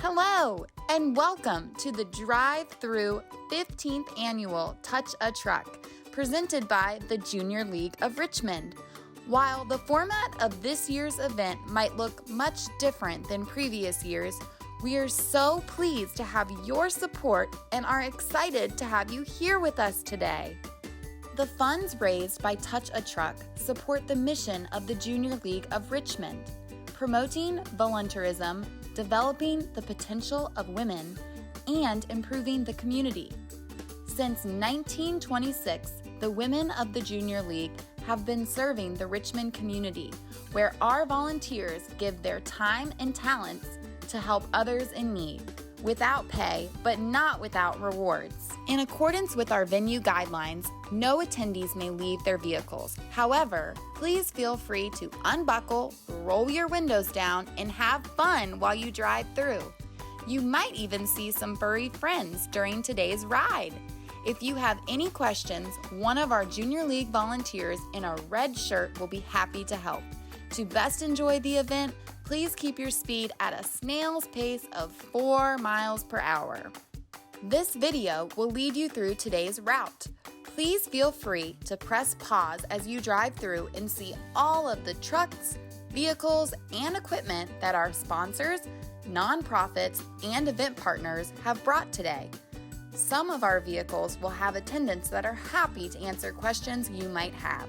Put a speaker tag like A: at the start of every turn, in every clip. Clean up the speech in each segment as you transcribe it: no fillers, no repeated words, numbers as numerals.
A: Hello, and welcome to the drive-through 15th annual Touch a Truck, presented by the Junior League of Richmond. While the format of this year's event might look much different than previous years, we are so pleased to have your support and are excited to have you here with us today. The funds raised by Touch a Truck support the mission of the Junior League of Richmond, promoting volunteerism, developing the potential of women, and improving the community. Since 1926, the women of the Junior League have been serving the Richmond community, where our volunteers give their time and talents to help others in need, without pay, but not without rewards. In accordance with our venue guidelines, no attendees may leave their vehicles. However, please feel free to unbuckle, roll your windows down, and have fun while you drive through. You might even see some furry friends during today's ride. If you have any questions, one of our Junior League volunteers in a red shirt will be happy to help. To best enjoy the event, please keep your speed at a snail's pace of 4 miles per hour. This video will lead you through today's route. Please feel free to press pause as you drive through and see all of the trucks, vehicles, and equipment that our sponsors, nonprofits, and event partners have brought today. Some of our vehicles will have attendants that are happy to answer questions you might have.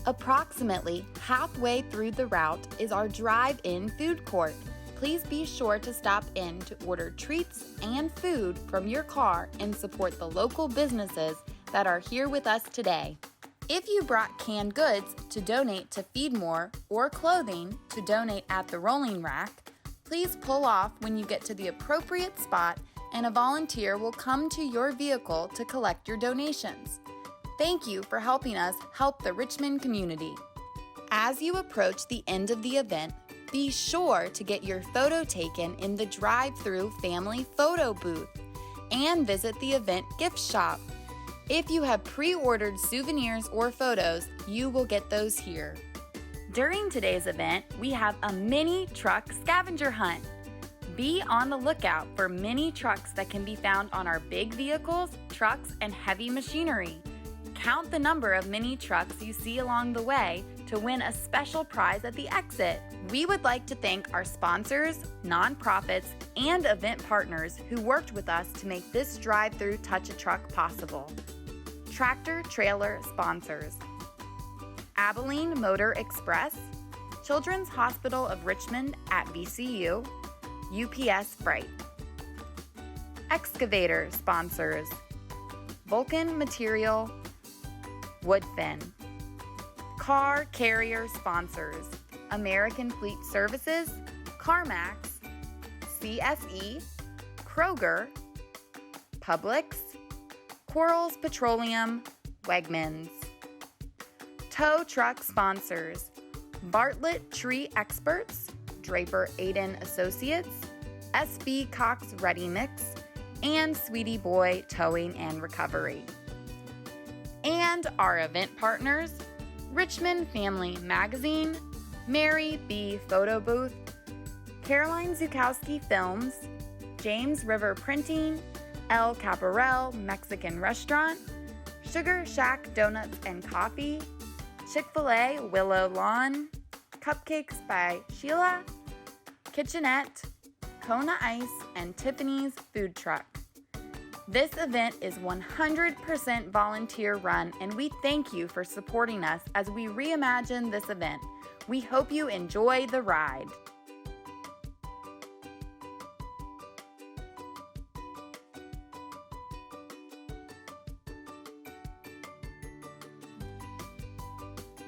A: Approximately halfway through the route is our drive-in food court. Please be sure to stop in to order treats and food from your car and support the local businesses that are here with us today. If you brought canned goods to donate to Feed More or clothing to donate at the rolling rack, please pull off when you get to the appropriate spot and a volunteer will come to your vehicle to collect your donations. Thank you for helping us help the Richmond community. As you approach the end of the event, be sure to get your photo taken in the drive-through family photo booth and visit the event gift shop. If you have pre-ordered souvenirs or photos, you will get those here. During today's event, we have a mini truck scavenger hunt. Be on the lookout for mini trucks that can be found on our big vehicles, trucks, and heavy machinery. Count the number of mini trucks you see along the way to win a special prize at the exit. We would like to thank our sponsors, nonprofits, and event partners who worked with us to make this drive-through Touch a Truck possible. Tractor Trailer sponsors: Abilene Motor Express, Children's Hospital of Richmond at VCU, UPS Freight. Excavator sponsors: Vulcan Material, Woodfin. Car carrier sponsors: American Fleet Services, CarMax, CSE, Kroger, Publix, Quarles Petroleum, Wegmans. Tow truck sponsors: Bartlett Tree Experts, Draper Aiden Associates, SB Cox Ready Mix, and Sweetie Boy Towing and Recovery. And our event partners: Richmond Family Magazine, Mary B. Photo Booth, Caroline Zukowski Films, James River Printing, El Caparel Mexican Restaurant, Sugar Shack Donuts and Coffee, Chick-fil-A Willow Lawn, Cupcakes by Sheila, Kitchenette, Kona Ice, and Tiffany's Food Truck. This event is 100% volunteer run, and we thank you for supporting us as we reimagine this event. We hope you enjoy the ride.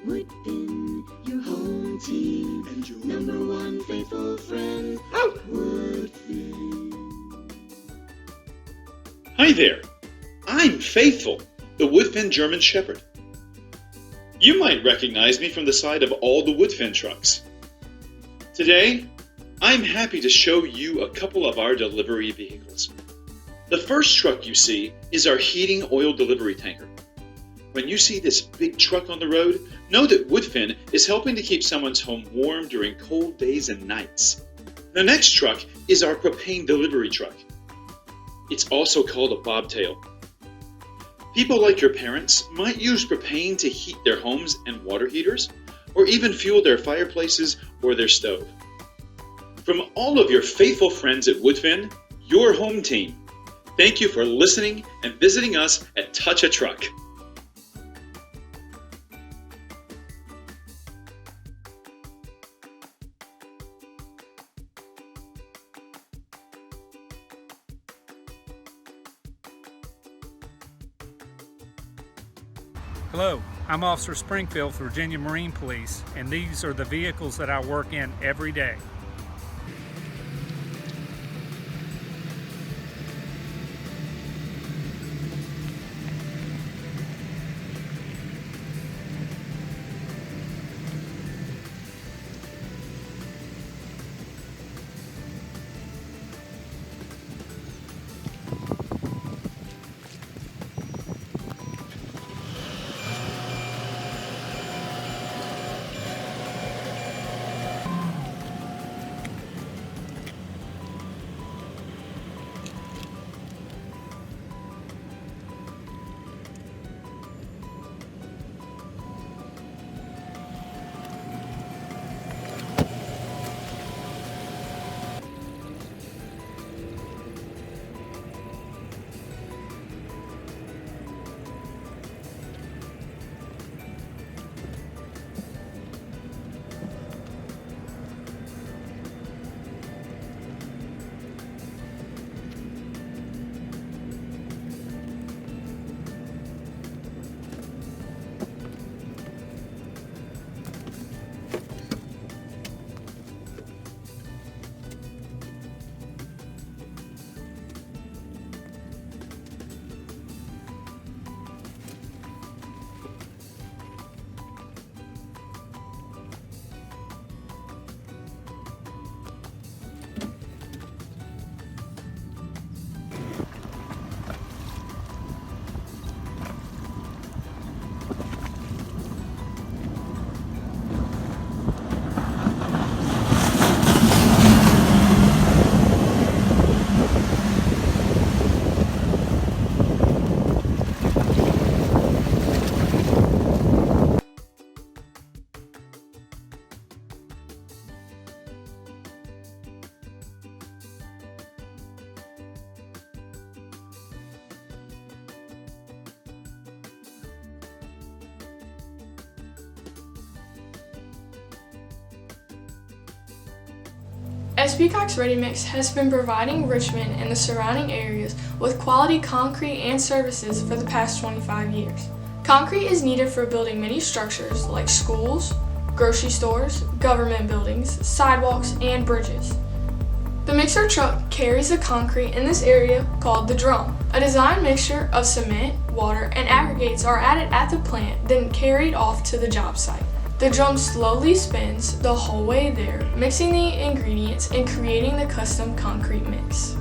B: Woodfin, your home team, and your number one faithful friend. Woodfin.
C: Hi there, I'm Faithful, the Woodfin German Shepherd. You might recognize me from the side of all the Woodfin trucks. Today, I'm happy to show you a couple of our delivery vehicles. The first truck you see is our heating oil delivery tanker. When you see this big truck on the road, know that Woodfin is helping to keep someone's home warm during cold days and nights. The next truck is our propane delivery truck. It's also called a bobtail. People like your parents might use propane to heat their homes and water heaters, or even fuel their fireplaces or their stove. From all of your faithful friends at Woodfin, your home team, thank you for listening and visiting us at Touch a Truck.
D: Hello, I'm Officer Springfield for Virginia Marine Police, and these are the vehicles that I work in every day.
E: SP Cox Ready Mix has been providing Richmond and the surrounding areas with quality concrete and services for the past 25 years. Concrete is needed for building many structures like schools, grocery stores, government buildings, sidewalks, and bridges. The mixer truck carries the concrete in this area called the drum. A designed mixture of cement, water, and aggregates are added at the plant, then carried off to the job site. The drum slowly spins the whole way there, mixing the ingredients and creating the custom concrete mix.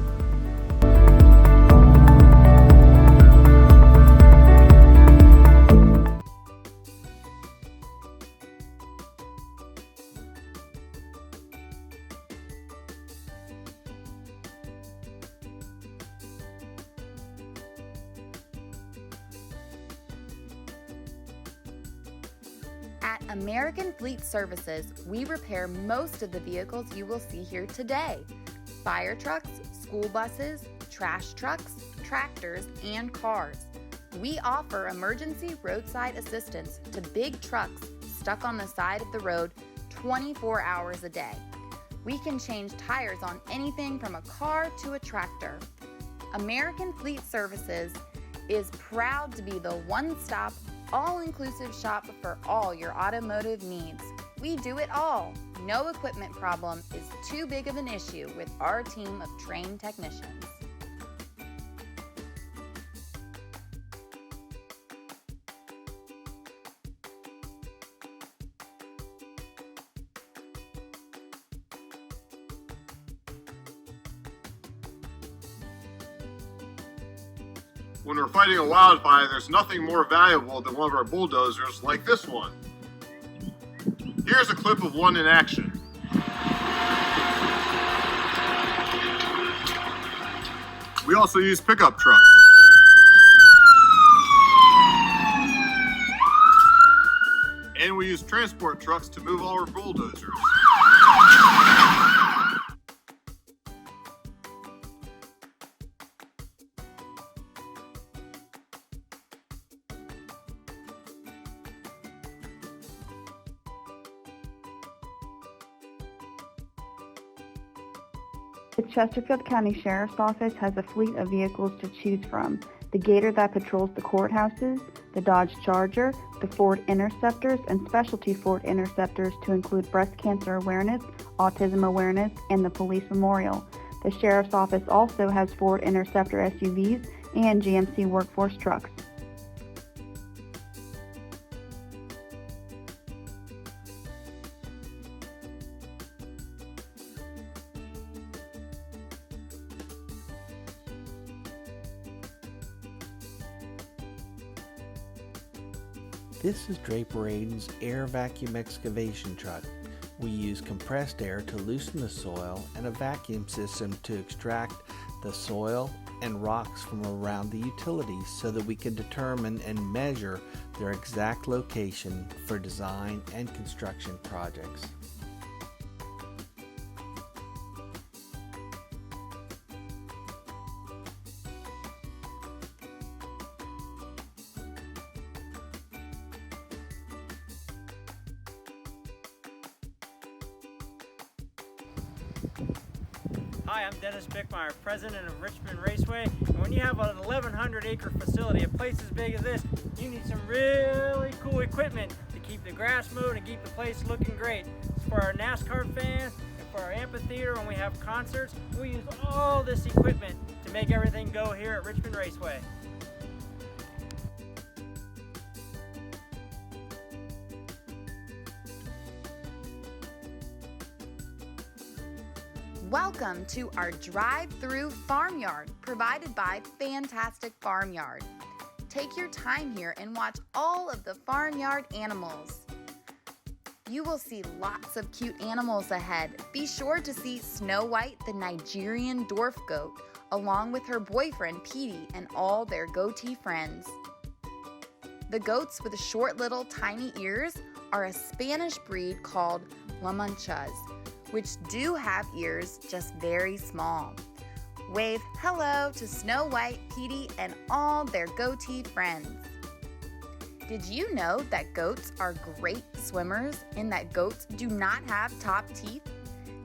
A: At American Fleet Services, we repair most of the vehicles you will see here today. Fire trucks, school buses, trash trucks, tractors, and cars. We offer emergency roadside assistance to big trucks stuck on the side of the road 24 hours a day. We can change tires on anything from a car to a tractor. American Fleet Services is proud to be the one-stop, all-inclusive shop for all your automotive needs. We do it all. No equipment problem is too big of an issue with our team of trained technicians.
F: When we're fighting a wildfire, there's nothing more valuable than one of our bulldozers like this one. Here's a clip of one in action. also use pickup trucks. And we use transport trucks to move all our bulldozers.
G: The Chesterfield County Sheriff's Office has a fleet of vehicles to choose from. The Gator that patrols the courthouses, the Dodge Charger, the Ford Interceptors, and specialty Ford Interceptors to include breast cancer awareness, autism awareness, and the police memorial. The Sheriff's Office also has Ford Interceptor SUVs and GMC workforce trucks.
H: This is Draper Aiden's air vacuum excavation truck. We use compressed air to loosen the soil and a vacuum system to extract the soil and rocks from around the utilities so that we can determine and measure their exact location for design and construction projects.
I: Hi, I'm Dennis Bickmeyer, president of Richmond Raceway. And when you have an 1,100 acre facility, a place as big as this, you need some really cool equipment to keep the grass mowed and keep the place looking great. It's for our NASCAR fans and for our amphitheater when we have concerts. We use all this equipment to make everything go here at Richmond Raceway.
A: Welcome to our drive-through farmyard provided by Fantastic Farmyard. Take your time here and watch all of the farmyard animals. You will see lots of cute animals ahead. Be sure to see Snow White, the Nigerian dwarf goat, along with her boyfriend Petey and all their goatee friends. The goats with short little tiny ears are a Spanish breed called La Manchas, which do have ears just very small. Wave hello to Snow White, Petey, and all their goatee friends. Did you know that goats are great swimmers and that goats do not have top teeth?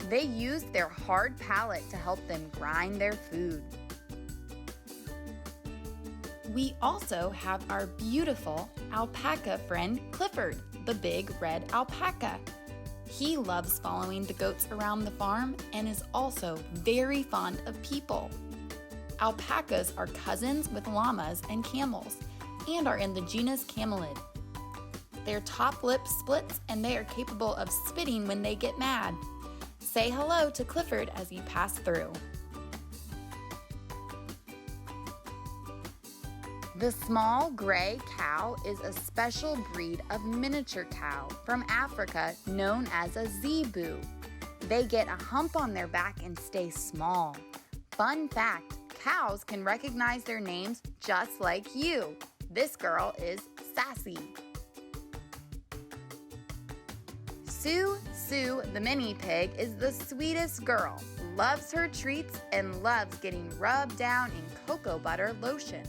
A: They use their hard palate to help them grind their food. We also have our beautiful alpaca friend Clifford, the big red alpaca. He loves following the goats around the farm and is also very fond of people. Alpacas are cousins with llamas and camels and are in the genus Camelid. Their top lip splits and they are capable of spitting when they get mad. Say hello to Clifford as you pass through. The small gray cow is a special breed of miniature cow from Africa known as a zebu. They get a hump on their back and stay small. Fun fact, cows can recognize their names just like you. This girl is Sassy. Sue the mini pig is the sweetest girl, loves her treats, and loves getting rubbed down in cocoa butter lotion.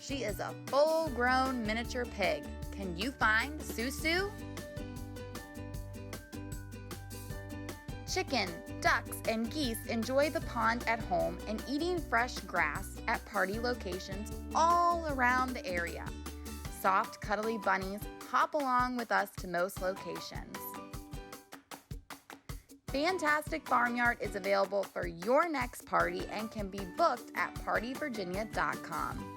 A: She is a full-grown miniature pig. Can you find Sue? Chicken, ducks, and geese enjoy the pond at home and eating fresh grass at party locations all around the area. Soft, cuddly bunnies hop along with us to most locations. Fantastic Farmyard is available for your next party and can be booked at partyvirginia.com.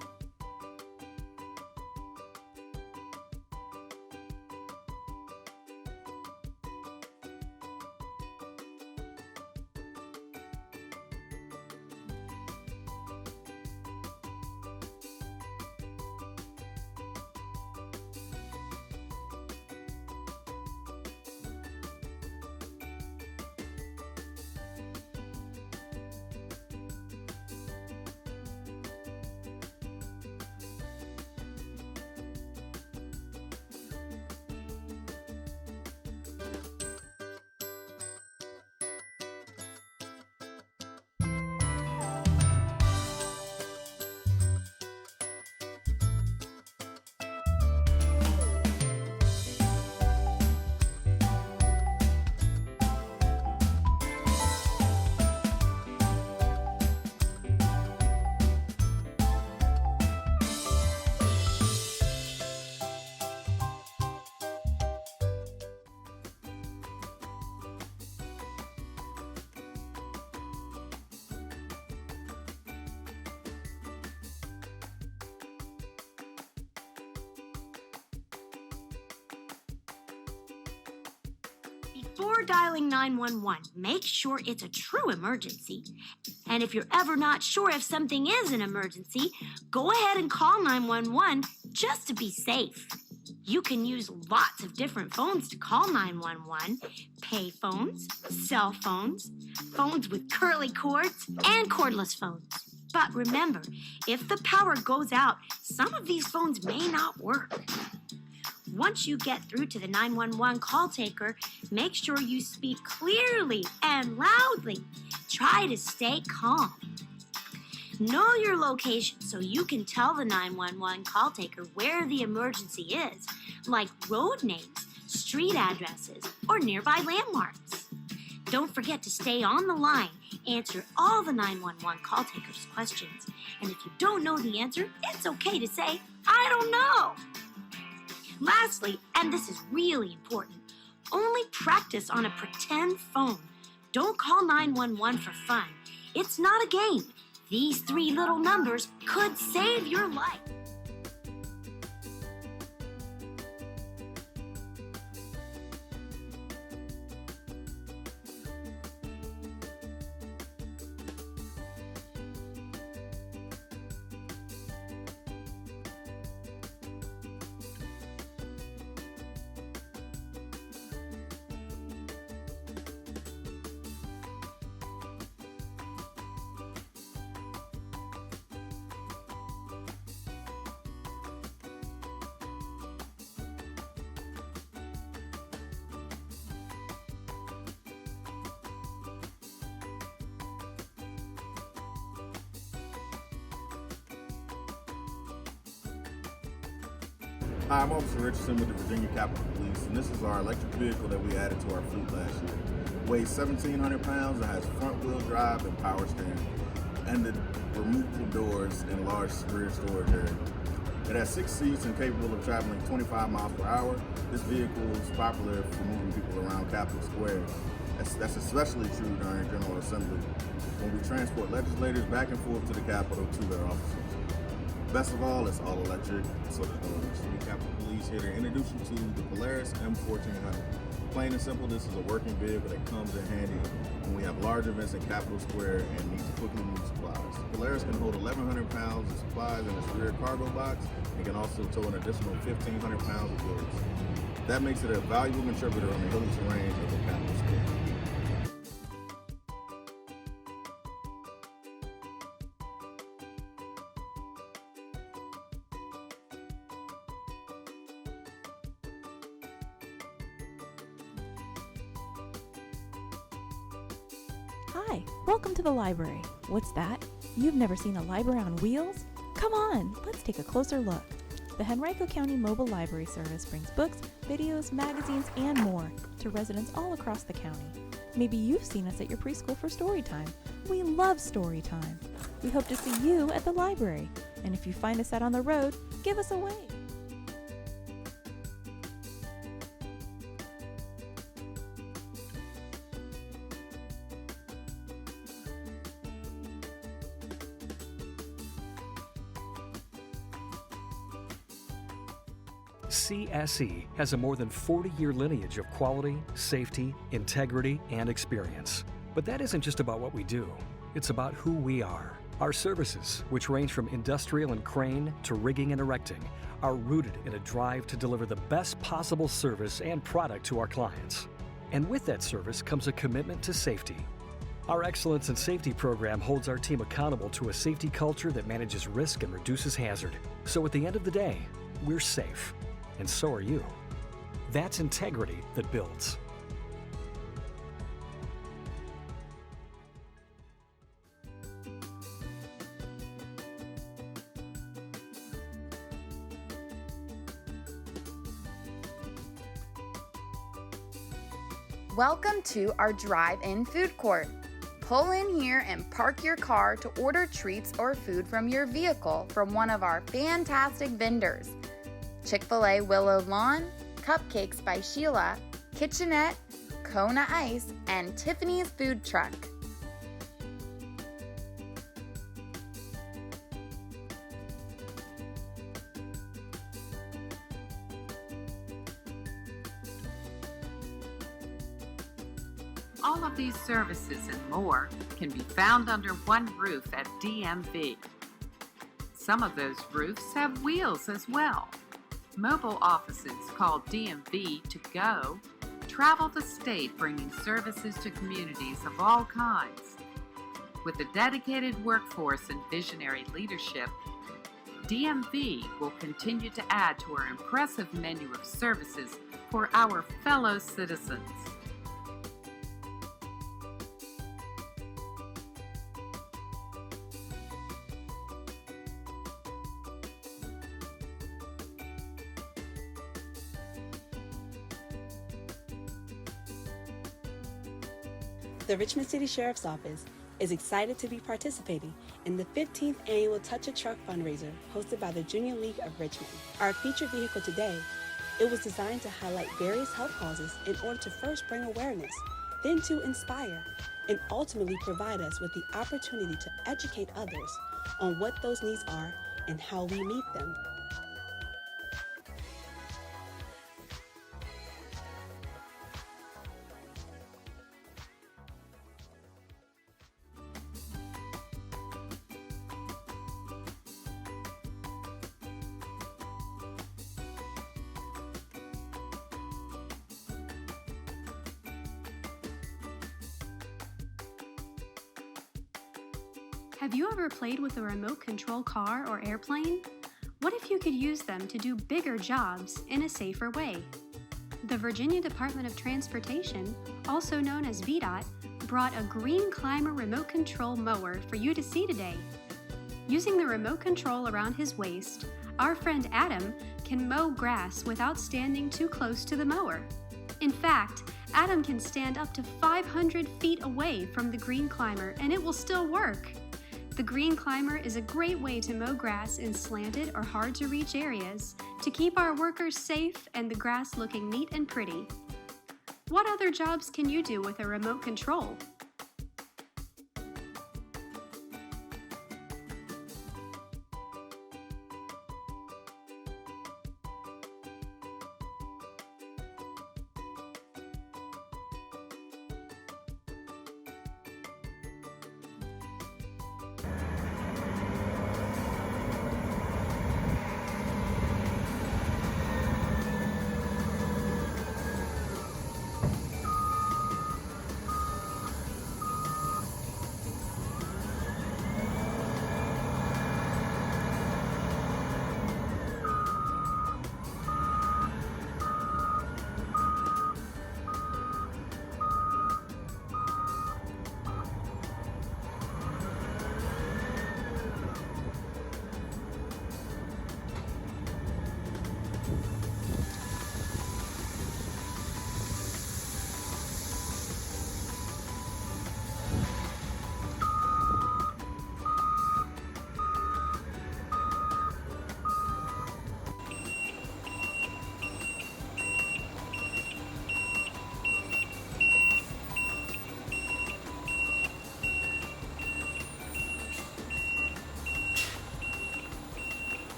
J: Before dialing 911, make sure it's a true emergency. And if you're ever not sure if something is an emergency, go ahead and call 911 just to be safe. You can use lots of different phones to call 911. Pay phones, cell phones, phones with curly cords, and cordless phones. But remember, if the power goes out, some of these phones may not work. Once you get through to the 911 call taker, make sure you speak clearly and loudly. Try to stay calm. Know your location so you can tell the 911 call taker where the emergency is, like road names, street addresses, or nearby landmarks. Don't forget to stay on the line, answer all the 911 call taker's questions. And if you don't know the answer, it's okay to say, "I don't know." Lastly, and this is really important, only practice on a pretend phone. Don't call 911 for fun. It's not a game. These 3 little numbers could save your life.
K: Hi, I'm Officer Richardson with the Virginia Capitol Police, and this is our electric vehicle that we added to our fleet last year. It weighs 1,700 pounds and has front-wheel drive and power steering, and the removable doors and large rear storage area. It has 6 seats and capable of traveling 25 miles per hour. This vehicle is popular for moving people around Capitol Square. That's especially true during General Assembly, when we transport legislators back and forth to the Capitol to their offices. Best of all, it's all electric, so there's no emergency. Capitol Police here to introduce you to the Polaris M1400. Plain and simple, this is a working vehicle that comes in handy when we have large events in Capitol Square and need to quickly move supplies. Polaris can hold 1,100 pounds of supplies in its rear cargo box and can also tow an additional 1,500 pounds of goods. That makes it a valuable contributor on the hilly terrain of the Capitol Square.
L: Hi, welcome to the library. What's that? You've never seen a library on wheels? Come on, let's take a closer look. The Henrico County Mobile Library Service brings books, videos, magazines, and more to residents all across the county. Maybe you've seen us at your preschool for story time. We love story time. We hope to see you at the library. And if you find us out on the road, give us a wave.
M: CSE has a more than 40-year lineage of quality, safety, integrity, and experience. But that isn't just about what we do. It's about who we are. Our services, which range from industrial and crane to rigging and erecting, are rooted in a drive to deliver the best possible service and product to our clients. And with that service comes a commitment to safety. Our Excellence in Safety program holds our team accountable to a safety culture that manages risk and reduces hazard. So at the end of the day, we're safe. And so are you. That's integrity that builds.
A: Welcome to our drive-in food court. Pull in here and park your car to order treats or food from your vehicle from one of our fantastic vendors. Chick-fil-A Willow Lawn, Cupcakes by Sheila, Kitchenette, Kona Ice, and Tiffany's Food Truck.
N: services, and more can be found under one roof at DMV. Some of those roofs have wheels as well. Mobile offices called DMV to go travel the state bringing services to communities of all kinds. With a dedicated workforce and visionary leadership, DMV will continue to add to our impressive menu of services for our fellow citizens.
O: The Richmond City Sheriff's Office is excited to be participating in the 15th annual Touch a Truck fundraiser hosted by the Junior League of Richmond. Our featured vehicle today, it was designed to highlight various health causes in order to first bring awareness, then to inspire, and ultimately provide us with the opportunity to educate others on what those needs are and how we meet them.
P: Have you ever played with a remote control car or airplane? What if you could use them to do bigger jobs in a safer way? The Virginia Department of Transportation, also known as VDOT, brought a Green Climber remote control mower for you to see today. Using the remote control around his waist, our friend Adam can mow grass without standing too close to the mower. In fact, Adam can stand up to 500 feet away from the Green Climber and it will still work. The Green Climber is a great way to mow grass in slanted or hard-to-reach areas to keep our workers safe and the grass looking neat and pretty. What other jobs can you do with a remote control?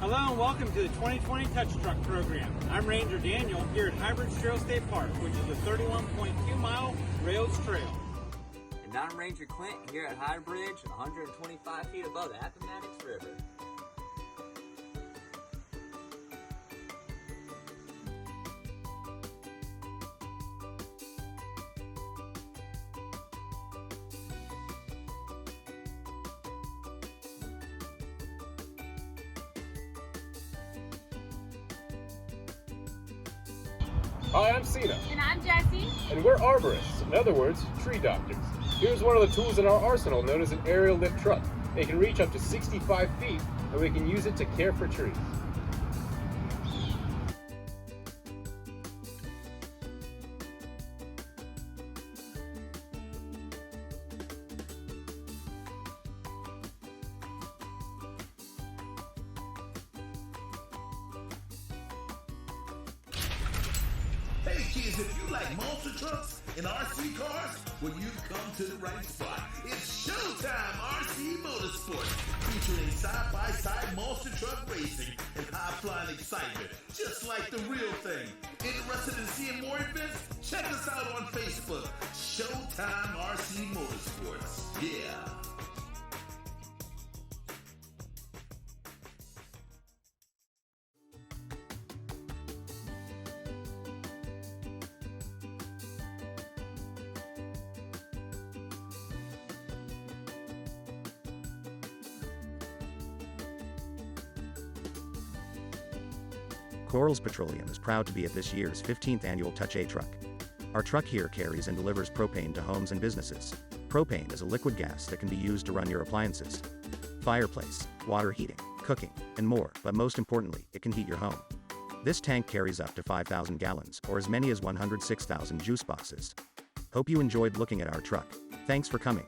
I: Hello and welcome to the 2020 Touch Truck program. I'm Ranger Daniel here at High Bridge Trail State Park, which is a 31.2 mile rails trail.
Q: And I'm Ranger Clint here at High Bridge, 125 feet above the Appomattox River.
R: Hi, I'm Cena.
S: And I'm Jessie.
R: And we're arborists, in other words, tree doctors. Here's one of the tools in our arsenal known as an aerial lift truck. It can reach up to 65 feet, and we can use it to care for trees.
S: Hey kids, if you like monster trucks and RC cars, well, you've come to the right spot. It's Showtime RC Motorsports, featuring side-by-side monster truck racing and high-flying excitement, just like the real thing. Interested in seeing more events? Check us out on Facebook, Showtime RC Motorsports. Yeah.
T: Corals Petroleum is proud to be at this year's 15th annual Touch A Truck. Our truck here carries and delivers propane to homes and businesses. Propane is a liquid gas that can be used to run your appliances, fireplace, water heating, cooking, and more, but most importantly, it can heat your home. This tank carries up to 5,000 gallons, or as many as 106,000 juice boxes. Hope you enjoyed looking at our truck. Thanks for coming.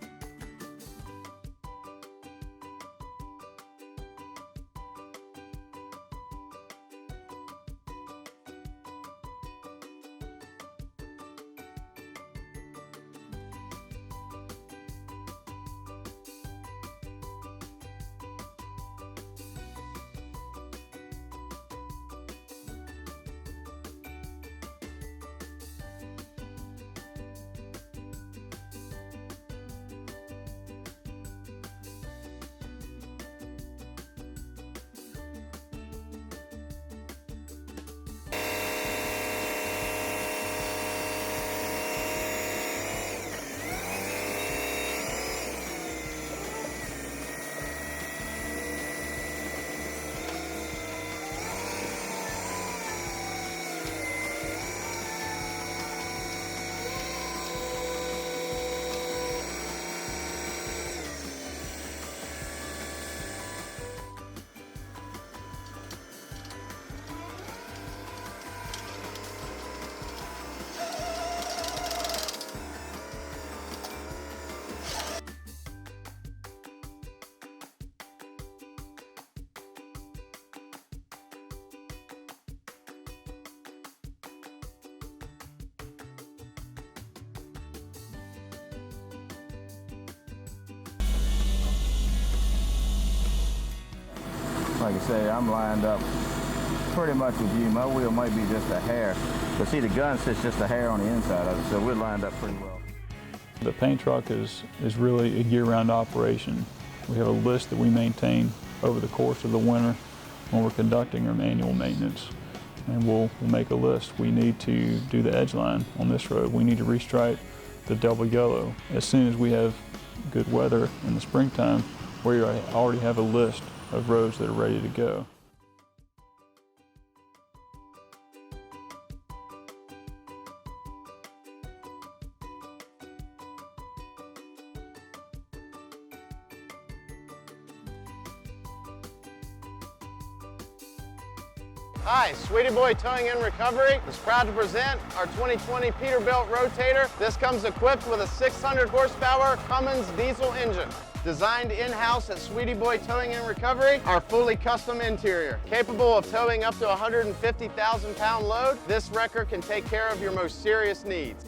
U: Like I say, I'm lined up pretty much with you. My wheel might be just a hair, but see the gun sits just a hair on the inside of it, so we're lined up pretty well.
V: The paint truck is really a year-round operation. We have a list that we maintain over the course of the winter when we're conducting our annual maintenance. And we'll make a list. We need to do the edge line on this road. We need to restripe the double yellow. As soon as we have good weather in the springtime, we already have a list of roads that are ready to go.
W: Hi, Sweetie Boy Towing and Recovery is proud to present our 2020 Peterbilt Rotator. This comes equipped with a 600 horsepower Cummins diesel engine. Designed in-house at Sweetie Boy Towing and Recovery, our fully custom interior. Capable of towing up to 150,000 pound load, this wrecker can take care of your most serious needs.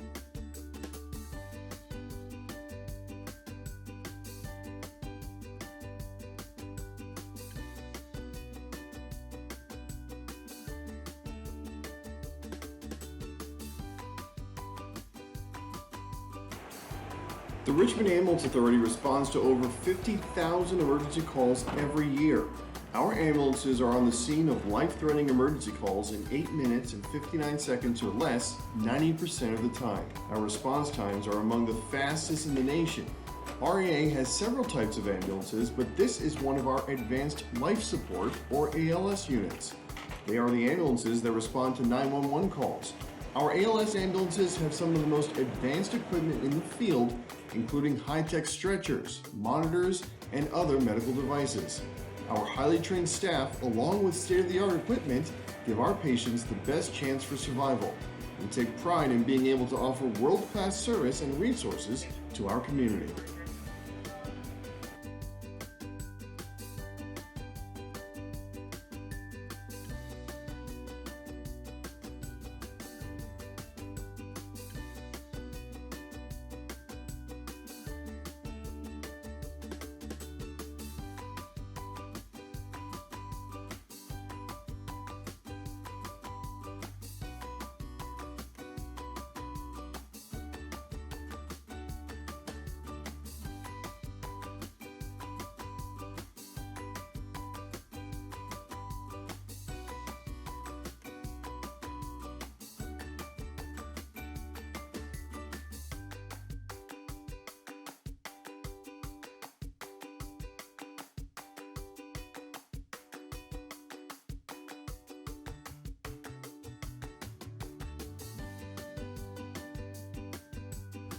X: The Richmond Ambulance Authority responds to over 50,000 emergency calls every year. Our ambulances are on the scene of life-threatening emergency calls in 8 minutes and 59 seconds or less 90% of the time. Our response times are among the fastest in the nation. REA has several types of ambulances, but this is one of our Advanced Life Support or ALS units. They are the ambulances that respond to 911 calls. Our ALS ambulances have some of the most advanced equipment in the field, including high-tech stretchers, monitors, and other medical devices. Our highly trained staff, along with state-of-the-art equipment, give our patients the best chance for survival. We take pride in being able to offer world-class service and resources to our community.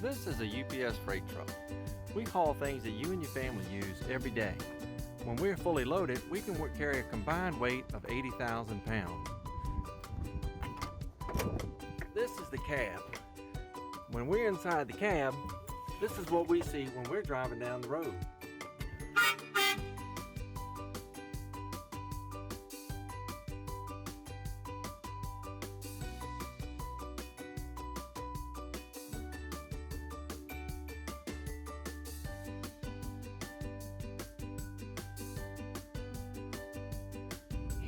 B: This is a UPS freight truck. We haul things that you and your family use every day. When we're fully loaded, we can carry a combined weight of 80,000 pounds. This is the cab. When we're inside the cab, this is what we see when we're driving down the road.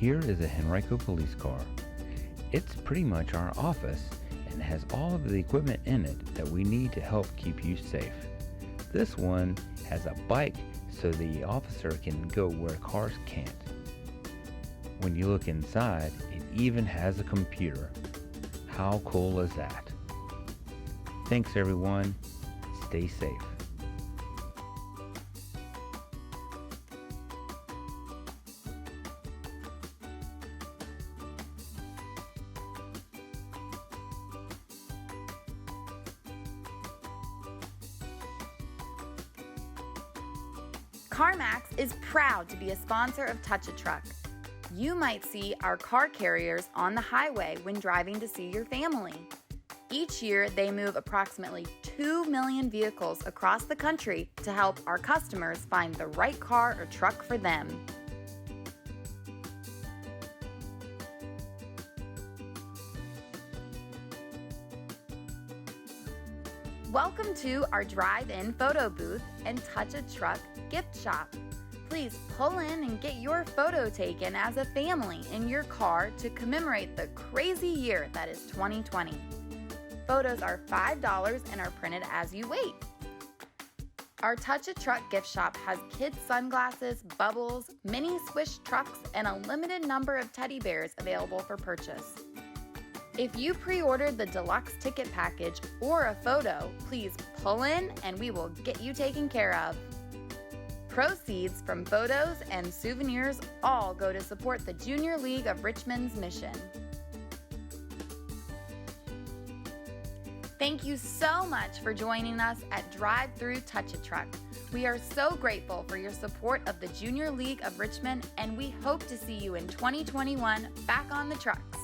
C: Here is a Henrico police car. It's pretty much our office and has all of the equipment in it that we need to help keep you safe. This one has a bike so the officer can go where cars can't. When you look inside, it even has a computer. How cool is that? Thanks everyone. Stay safe.
A: CarMax is proud to be a sponsor of Touch a Truck. You might see our car carriers on the highway when driving to see your family. Each year, they move approximately 2 million vehicles across the country to help our customers find the right car or truck for them. Welcome to our drive-in photo booth and Touch a Truck gift shop. Please pull in and get your photo taken as a family in your car to commemorate the crazy year that is 2020. Photos are $5 and are printed as you wait. Our Touch a Truck gift shop has kids' sunglasses, bubbles, mini swish trucks, and a limited number of teddy bears available for purchase. If you pre-ordered the deluxe ticket package or a photo, please pull in and we will get you taken care of. Proceeds from photos and souvenirs all go to support the Junior League of Richmond's mission. Thank you so much for joining us at Drive Through Touch a Truck. We are so grateful for your support of the Junior League of Richmond, and we hope to see you in 2021 back on the trucks.